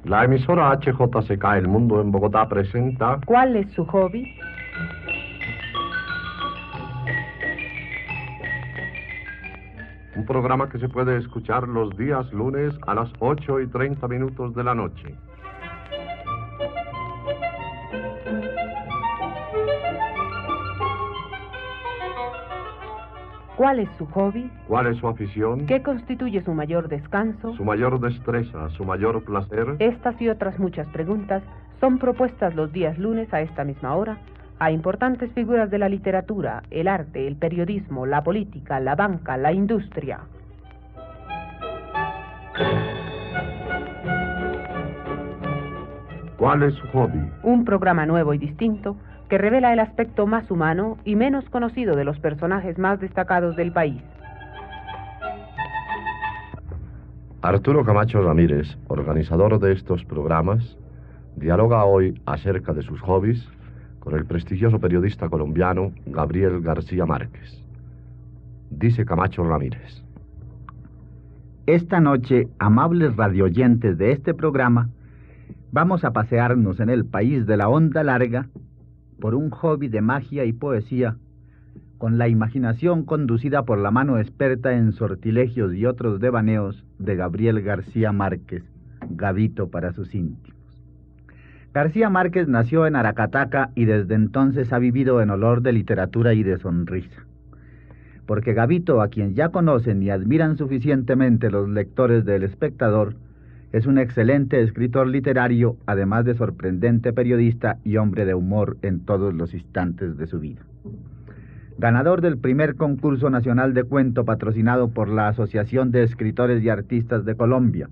La emisora HJCK El Mundo en Bogotá presenta... ¿Cuál es su hobby? Un programa que se puede escuchar los días lunes a las 8:30 de la noche. ¿Cuál es su hobby? ¿Cuál es su afición? ¿Qué constituye su mayor descanso? Su mayor destreza, su mayor placer. Estas y otras muchas preguntas son propuestas los días lunes a esta misma hora a importantes figuras de la literatura, el arte, el periodismo, la política, la banca, la industria. ¿Cuál es su hobby? Un programa nuevo y distinto que revela el aspecto más humano y menos conocido de los personajes más destacados del país. Arturo Camacho Ramírez, organizador de estos programas, dialoga hoy acerca de sus hobbies con el prestigioso periodista colombiano Gabriel García Márquez. Dice Camacho Ramírez: Esta noche, amables radioyentes de este programa, vamos a pasearnos en el país de la onda larga por un hobby de magia y poesía, con la imaginación conducida por la mano experta en sortilegios y otros devaneos de Gabriel García Márquez, Gabito para sus íntimos. García Márquez nació en Aracataca y desde entonces ha vivido en olor de literatura y de sonrisa. Porque Gabito, a quien ya conocen y admiran suficientemente los lectores del Espectador, es un excelente escritor literario, además de sorprendente periodista y hombre de humor en todos los instantes de su vida. Ganador del primer concurso nacional de cuento patrocinado por la Asociación de Escritores y Artistas de Colombia,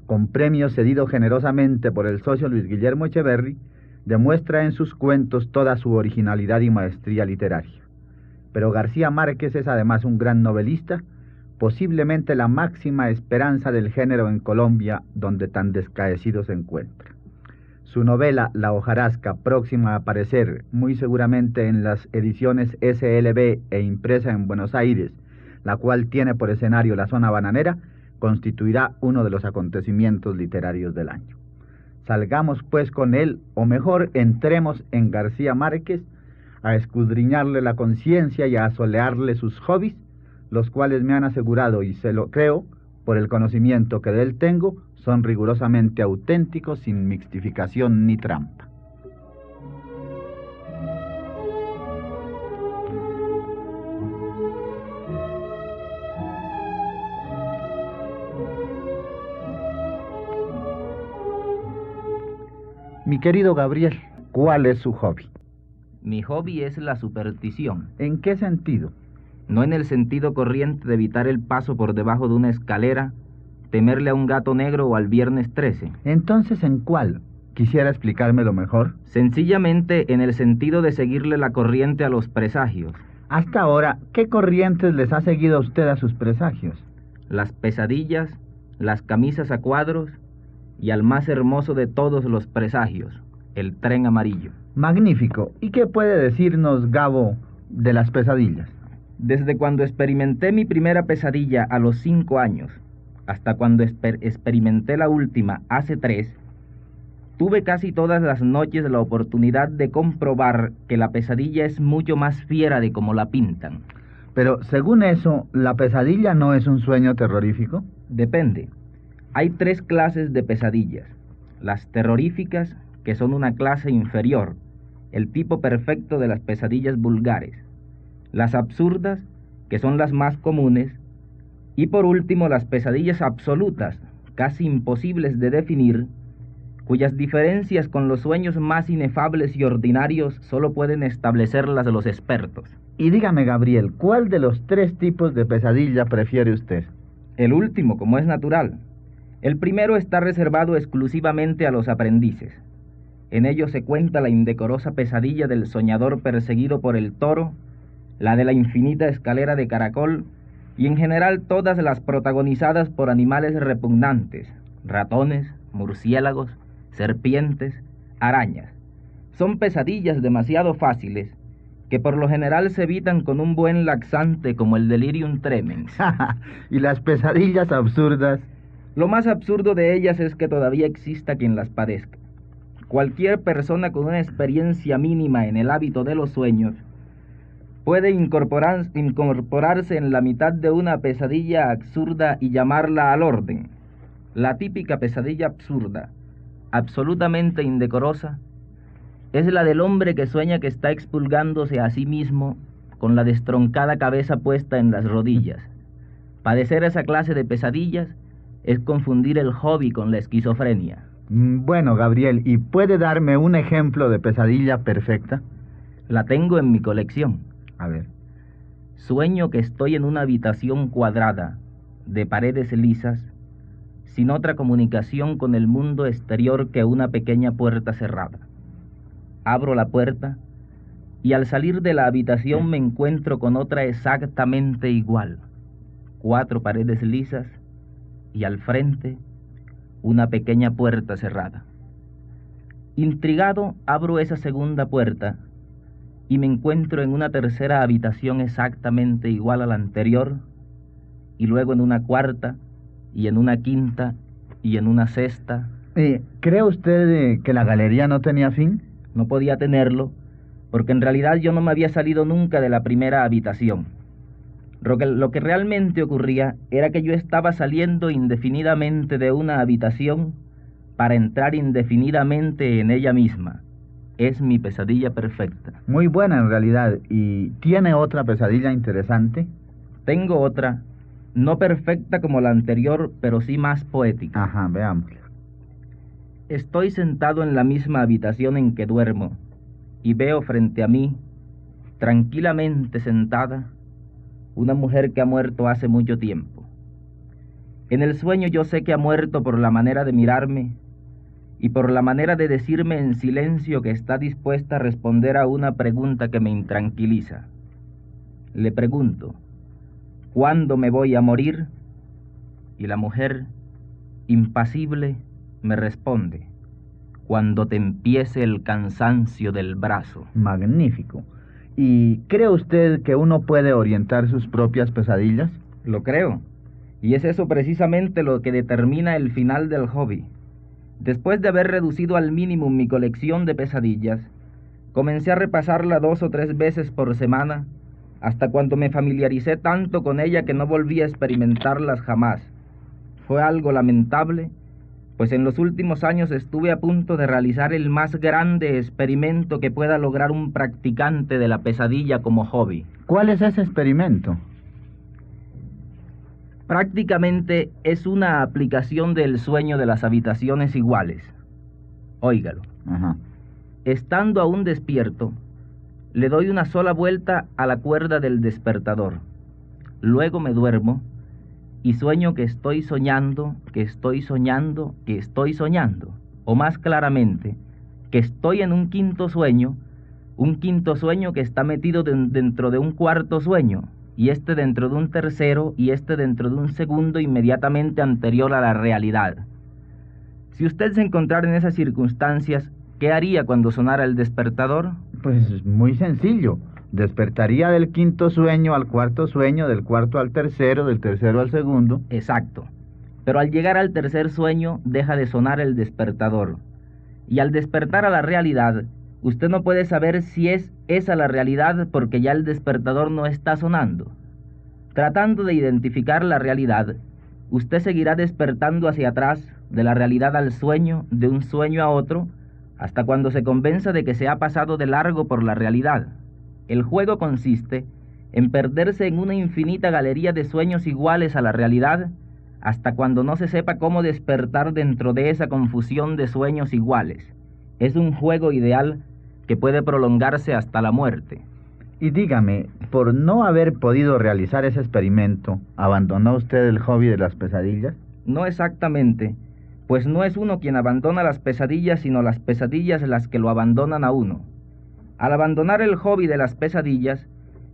con premio cedido generosamente por el socio Luis Guillermo Echeverry, demuestra en sus cuentos toda su originalidad y maestría literaria. Pero García Márquez es además un gran novelista, posiblemente la máxima esperanza del género en Colombia, donde tan descaecido se encuentra. Su novela La hojarasca, próxima a aparecer muy seguramente en las ediciones SLB e impresa en Buenos Aires, la cual tiene por escenario la zona bananera, constituirá uno de los acontecimientos literarios del año. Salgamos pues con él, o mejor, entremos en García Márquez, a escudriñarle la conciencia y a asolearle sus hobbies, los cuales me han asegurado, y se lo creo, por el conocimiento que de él tengo, son rigurosamente auténticos, sin mixtificación ni trampa. Mi querido Gabriel, ¿cuál es su hobby? Mi hobby es la superstición. ¿En qué sentido? No en el sentido corriente de evitar el paso por debajo de una escalera, temerle a un gato negro o al viernes 13. Entonces, ¿en cuál? ¿Quisiera explicármelo mejor? Sencillamente en el sentido de seguirle la corriente a los presagios. Hasta ahora, ¿qué corrientes les ha seguido a usted a sus presagios? Las pesadillas, las camisas a cuadros y al más hermoso de todos los presagios, el tren amarillo. Magnífico. ¿Y qué puede decirnos, Gabo, de las pesadillas? Desde cuando experimenté mi primera pesadilla a los 5 años, hasta cuando experimenté la última hace 3, tuve casi todas las noches la oportunidad de comprobar que la pesadilla es mucho más fiera de como la pintan. Pero, según eso, ¿la pesadilla no es un sueño terrorífico? Depende. Hay 3 clases de pesadillas. Las terroríficas, que son una clase inferior, el tipo perfecto de las pesadillas vulgares. Las absurdas, que son las más comunes, y por último las pesadillas absolutas, casi imposibles de definir, cuyas diferencias con los sueños más inefables y ordinarios solo pueden establecerlas los expertos. Y dígame, Gabriel, ¿cuál de los 3 tipos de pesadilla prefiere usted? El último, como es natural. El primero está reservado exclusivamente a los aprendices. En ello se cuenta la indecorosa pesadilla del soñador perseguido por el toro, la de la infinita escalera de caracol, y en general todas las protagonizadas por animales repugnantes, ratones, murciélagos, serpientes, arañas. Son pesadillas demasiado fáciles, que por lo general se evitan con un buen laxante como el delirium tremens. ¿Y las pesadillas absurdas? Lo más absurdo de ellas es que todavía exista quien las padezca. Cualquier persona con una experiencia mínima en el hábito de los sueños puede incorporarse en la mitad de una pesadilla absurda y llamarla al orden. La típica pesadilla absurda, absolutamente indecorosa, es la del hombre que sueña que está expulgándose a sí mismo con la destroncada cabeza puesta en las rodillas. Padecer esa clase de pesadillas es confundir el hobby con la esquizofrenia. Bueno, Gabriel, ¿y puede darme un ejemplo de pesadilla perfecta? La tengo en mi colección. A ver. Sueño que estoy en una habitación cuadrada, de paredes lisas, sin otra comunicación con el mundo exterior que una pequeña puerta cerrada. Abro la puerta y al salir de la habitación me encuentro con otra exactamente igual. 4 paredes lisas y al frente una pequeña puerta cerrada. Intrigado, abro esa segunda puerta y me encuentro en una tercera habitación exactamente igual a la anterior, y luego en una cuarta, y en una quinta, y en una sexta. ¿Cree usted que la galería no tenía fin? No podía tenerlo, porque en realidad yo no me había salido nunca de la primera habitación. Lo que realmente ocurría era que yo estaba saliendo indefinidamente de una habitación para entrar indefinidamente en ella misma. Es mi pesadilla perfecta. Muy buena en realidad. ¿Y tiene otra pesadilla interesante? Tengo otra, no perfecta como la anterior, pero sí más poética. Ajá, veamos. Estoy sentado en la misma habitación en que duermo y veo frente a mí, tranquilamente sentada, una mujer que ha muerto hace mucho tiempo. En el sueño yo sé que ha muerto por la manera de mirarme y por la manera de decirme en silencio que está dispuesta a responder a una pregunta que me intranquiliza. Le pregunto, ¿cuándo me voy a morir? Y la mujer, impasible, me responde, cuando te empiece el cansancio del brazo. Magnífico. ¿Y cree usted que uno puede orientar sus propias pesadillas? Lo creo, y es eso precisamente lo que determina el final del hobby. Después de haber reducido al mínimo mi colección de pesadillas, comencé a repasarla 2 o 3 veces por semana, hasta cuando me familiaricé tanto con ella que no volví a experimentarlas jamás. Fue algo lamentable, pues en los últimos años estuve a punto de realizar el más grande experimento que pueda lograr un practicante de la pesadilla como hobby. ¿Cuál es ese experimento? Prácticamente es una aplicación del sueño de las habitaciones iguales. Óigalo. Ajá. Estando aún despierto, le doy una sola vuelta a la cuerda del despertador. Luego me duermo y sueño que estoy soñando, que estoy soñando, que estoy soñando. O más claramente, que estoy en un quinto sueño que está metido dentro de un cuarto sueño, y este dentro de un tercero, y este dentro de un segundo inmediatamente anterior a la realidad. Si usted se encontrara en esas circunstancias, ¿qué haría cuando sonara el despertador? Pues muy sencillo. Despertaría del quinto sueño al cuarto sueño, del cuarto al tercero, del tercero al segundo. Exacto. Pero al llegar al tercer sueño, deja de sonar el despertador. Y al despertar a la realidad, usted no puede saber si es esa la realidad porque ya el despertador no está sonando. Tratando de identificar la realidad, usted seguirá despertando hacia atrás, de la realidad al sueño, de un sueño a otro, hasta cuando se convenza de que se ha pasado de largo por la realidad. El juego consiste en perderse en una infinita galería de sueños iguales a la realidad, hasta cuando no se sepa cómo despertar dentro de esa confusión de sueños iguales. Es un juego ideal que puede prolongarse hasta la muerte. Y dígame, por no haber podido realizar ese experimento, ¿abandonó usted el hobby de las pesadillas? No exactamente, pues no es uno quien abandona las pesadillas, sino las pesadillas las que lo abandonan a uno. Al abandonar el hobby de las pesadillas,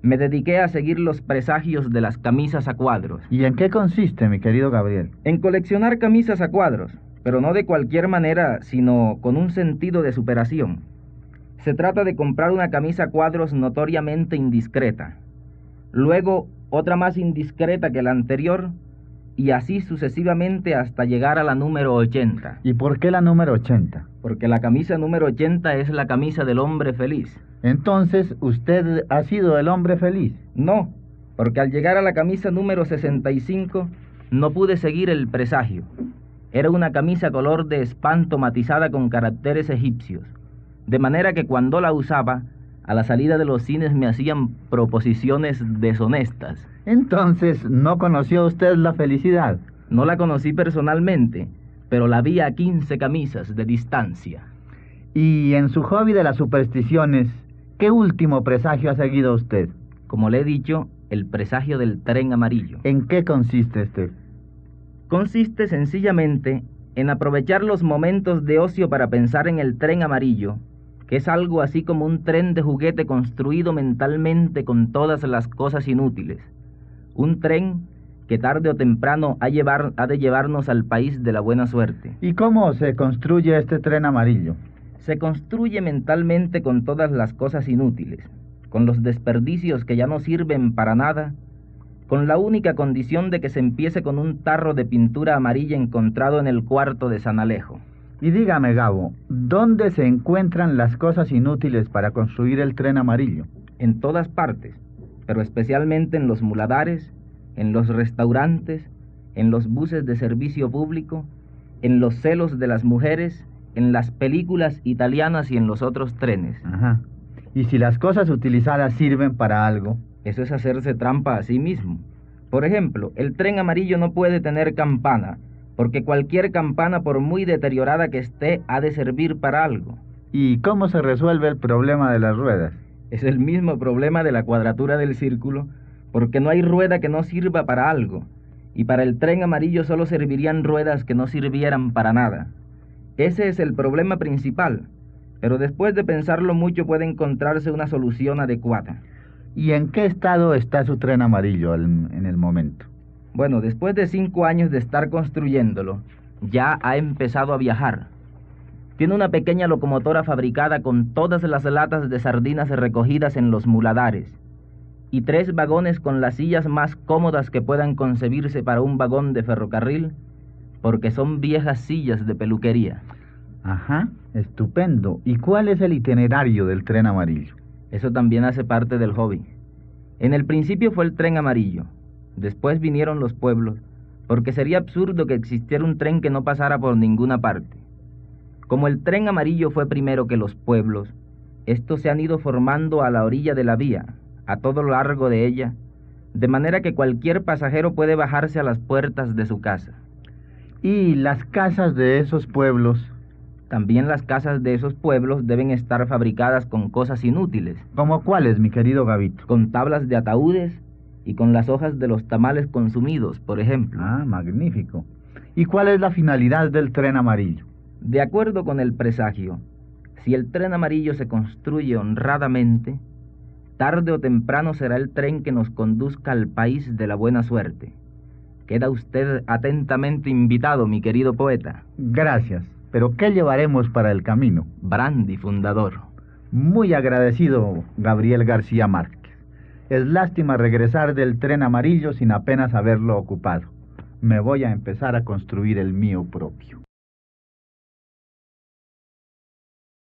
me dediqué a seguir los presagios de las camisas a cuadros. ¿Y en qué consiste, mi querido Gabriel? En coleccionar camisas a cuadros, pero no de cualquier manera, sino con un sentido de superación. Se trata de comprar una camisa a cuadros notoriamente indiscreta, luego otra más indiscreta que la anterior, y así sucesivamente hasta llegar a la número 80. ¿Y por qué la número 80? Porque la camisa número 80 es la camisa del hombre feliz. Entonces, ¿usted ha sido el hombre feliz? No, porque al llegar a la camisa número 65 no pude seguir el presagio. Era una camisa color de espanto matizada con caracteres egipcios, de manera que cuando la usaba, a la salida de los cines me hacían proposiciones deshonestas. Entonces, ¿no conoció usted la felicidad? No la conocí personalmente, pero la vi a 15 camisas de distancia. Y en su hobby de las supersticiones, ¿qué último presagio ha seguido usted? Como le he dicho, el presagio del tren amarillo. ¿En qué consiste este? Consiste sencillamente en aprovechar los momentos de ocio para pensar en el tren amarillo, que es algo así como un tren de juguete construido mentalmente con todas las cosas inútiles. Un tren que tarde o temprano ha de llevarnos al país de la buena suerte. ¿Y cómo se construye este tren amarillo? Se construye mentalmente con todas las cosas inútiles, con los desperdicios que ya no sirven para nada, con la única condición de que se empiece con un tarro de pintura amarilla encontrado en el cuarto de San Alejo. Y dígame, Gabo, ¿dónde se encuentran las cosas inútiles para construir el tren amarillo? En todas partes, pero especialmente en los muladares, en los restaurantes, en los buses de servicio público, en los celos de las mujeres, en las películas italianas y en los otros trenes. Ajá. ¿Y si las cosas utilizadas sirven para algo? Eso es hacerse trampa a sí mismo. Por ejemplo, el tren amarillo no puede tener campana, porque cualquier campana, por muy deteriorada que esté, ha de servir para algo. ¿Y cómo se resuelve el problema de las ruedas? Es el mismo problema de la cuadratura del círculo, porque no hay rueda que no sirva para algo, y para el tren amarillo solo servirían ruedas que no sirvieran para nada. Ese es el problema principal, pero después de pensarlo mucho puede encontrarse una solución adecuada. ¿Y en qué estado está su tren amarillo en el momento? Bueno, después de 5 años de estar construyéndolo, ya ha empezado a viajar. Tiene una pequeña locomotora fabricada con todas las latas de sardinas recogidas en los muladares, y 3 vagones con las sillas más cómodas que puedan concebirse para un vagón de ferrocarril, porque son viejas sillas de peluquería. Ajá, estupendo. ¿Y cuál es el itinerario del tren amarillo? Eso también hace parte del hobby. En el principio fue el tren amarillo, después vinieron los pueblos, porque sería absurdo que existiera un tren que no pasara por ninguna parte. Como el tren amarillo fue primero que los pueblos, estos se han ido formando a la orilla de la vía, a todo lo largo de ella, de manera que cualquier pasajero puede bajarse a las puertas de su casa. ¿Y las casas de esos pueblos? También las casas de esos pueblos deben estar fabricadas con cosas inútiles. ¿Cómo cuáles, mi querido Gabito? Con tablas de ataúdes y con las hojas de los tamales consumidos, por ejemplo. Ah, magnífico. ¿Y cuál es la finalidad del tren amarillo? De acuerdo con el presagio, si el tren amarillo se construye honradamente, tarde o temprano será el tren que nos conduzca al país de la buena suerte. Queda usted atentamente invitado, mi querido poeta. Gracias. ¿Pero qué llevaremos para el camino? Brandy fundador. Muy agradecido, Gabriel García Márquez. Es lástima regresar del tren amarillo sin apenas haberlo ocupado. Me voy a empezar a construir el mío propio.